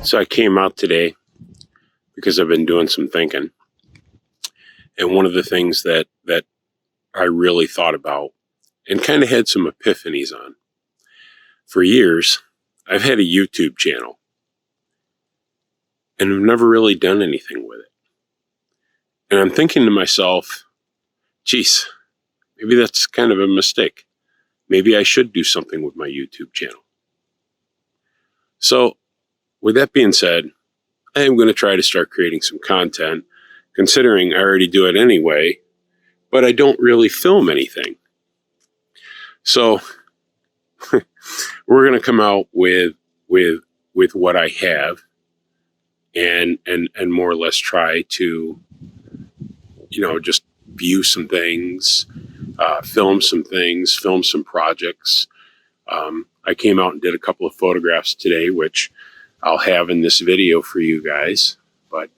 So I came out today because I've been doing some thinking. And one of the things that I really thought about and kind of had some epiphanies on. For years, I've had a YouTube channel and I've never really done anything with it. And I'm thinking to myself, geez, maybe that's kind of a mistake. Maybe I should do something with my YouTube channel. So with that being said, I am going to try to start creating some content, considering I already do it anyway, but I don't really film anything. So we're going to come out with what I have and more or less try to, just view some things, film some things, film some projects. I came out and did a couple of photographs today, which I'll have in this video for you guys, but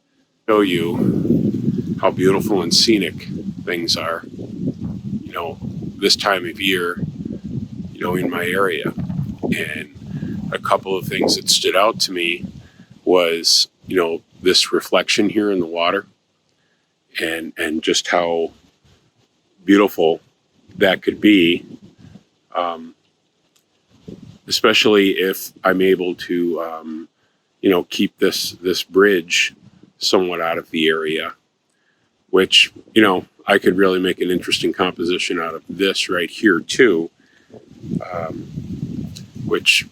show you how beautiful and scenic things are, this time of year, in my area. And a couple of things that stood out to me was, this reflection here in the water and just how beautiful that could be. Especially if I'm able to, keep this bridge somewhat out of the area, which, I could really make an interesting composition out of this right here too, which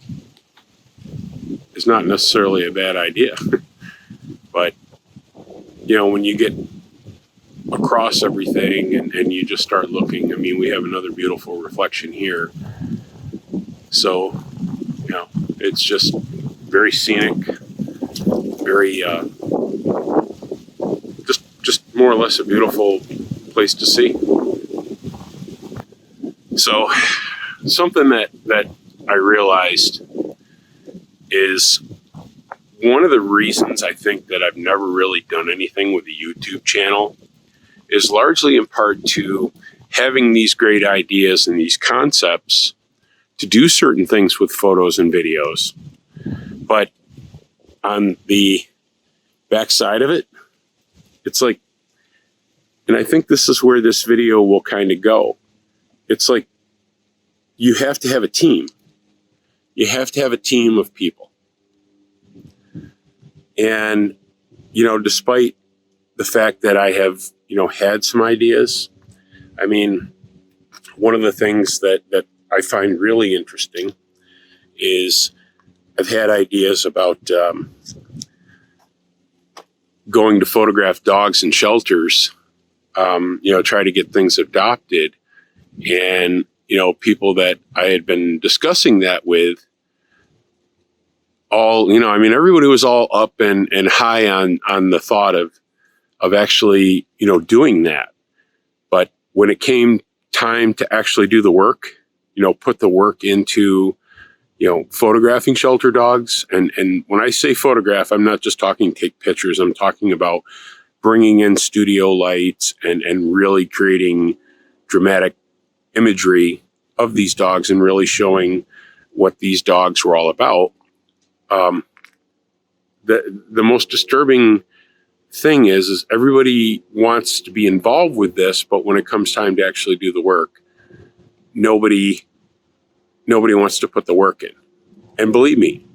is not necessarily a bad idea. But, when you get across everything and you just start looking, we have another beautiful reflection here. So, it's just very scenic, very, just more or less a beautiful place to see. So something that I realized is one of the reasons I think that I've never really done anything with a YouTube channel is largely in part to having these great ideas and these concepts to do certain things with photos and videos. But on the backside of it, it's like, and I think this is where this video will kind of go. It's like, you have to have a team. You have to have a team of people. And, despite the fact that I have, had some ideas, one of the things that I find really interesting is I've had ideas about going to photograph dogs in shelters, try to get things adopted. And, people that I had been discussing that with all, everybody was all up and high on the thought of actually, doing that. But when it came time to actually do the work, put the work into, photographing shelter dogs. And when I say photograph, I'm not just talking take pictures. I'm talking about bringing in studio lights and really creating dramatic imagery of these dogs and really showing what these dogs were all about. The most disturbing thing is everybody wants to be involved with this, but when it comes time to actually do the work, nobody wants to put the work in. And believe me,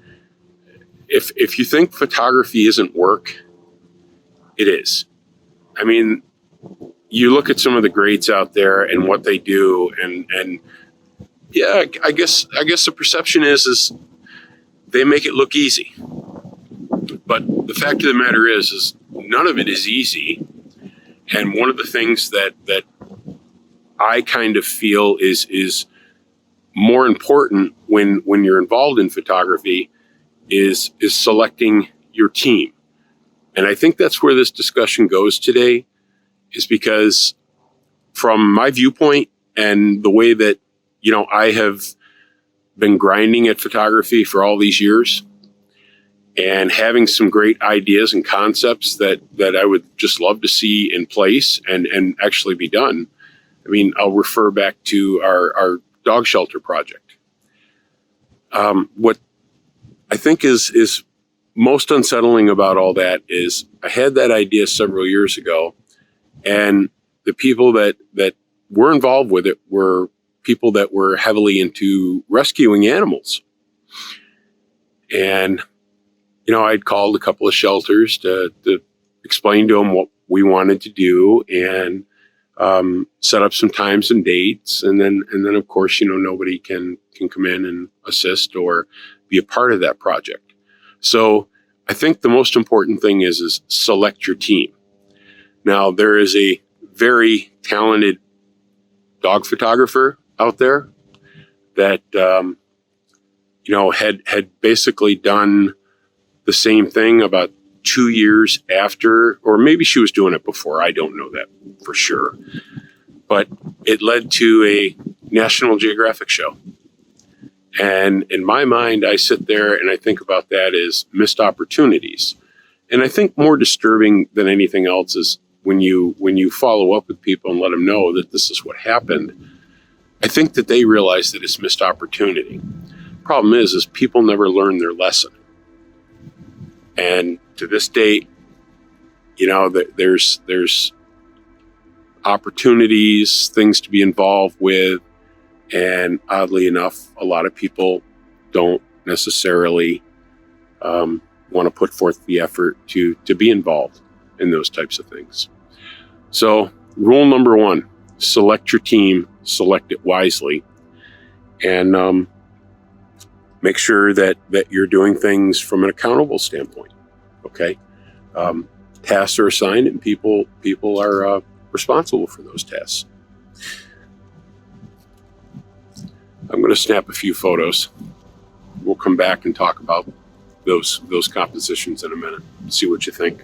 if you think photography isn't work, it is. You look at some of the greats out there and what they do, and yeah, I guess the perception is they make it look easy. But the fact of the matter is none of it is easy. And one of the things that I kind of feel is more important when you're involved in photography is selecting your team. And I think that's where this discussion goes today, is because from my viewpoint and the way that, I have been grinding at photography for all these years and having some great ideas and concepts that I would just love to see in place and actually be done. I'll refer back to our dog shelter project. What I think is most unsettling about all that is I had that idea several years ago, and the people that were involved with it were people that were heavily into rescuing animals. And, I'd called a couple of shelters to explain to them what we wanted to do and set up some times and dates. And then of course, nobody can come in and assist or be a part of that project. So I think the most important thing is select your team. Now, there is a very talented dog photographer out there that, had basically done the same thing about 2 years after, or maybe she was doing it before. I don't know that for sure. But it led to a National Geographic show. And in my mind, I sit there and I think about that as missed opportunities. And I think more disturbing than anything else is when you follow up with people and let them know that this is what happened. I think that they realize that it's missed opportunity. Problem is people never learn their lesson. And to this date, there's opportunities, things to be involved with. And oddly enough, a lot of people don't necessarily want to put forth the effort to be involved in those types of things. So rule number 1, select your team, select it wisely, and make sure that you're doing things from an accountable standpoint. Okay. Tasks are assigned and people are responsible for those tasks. I'm going to snap a few photos. We'll come back and talk about those compositions in a minute. See what you think.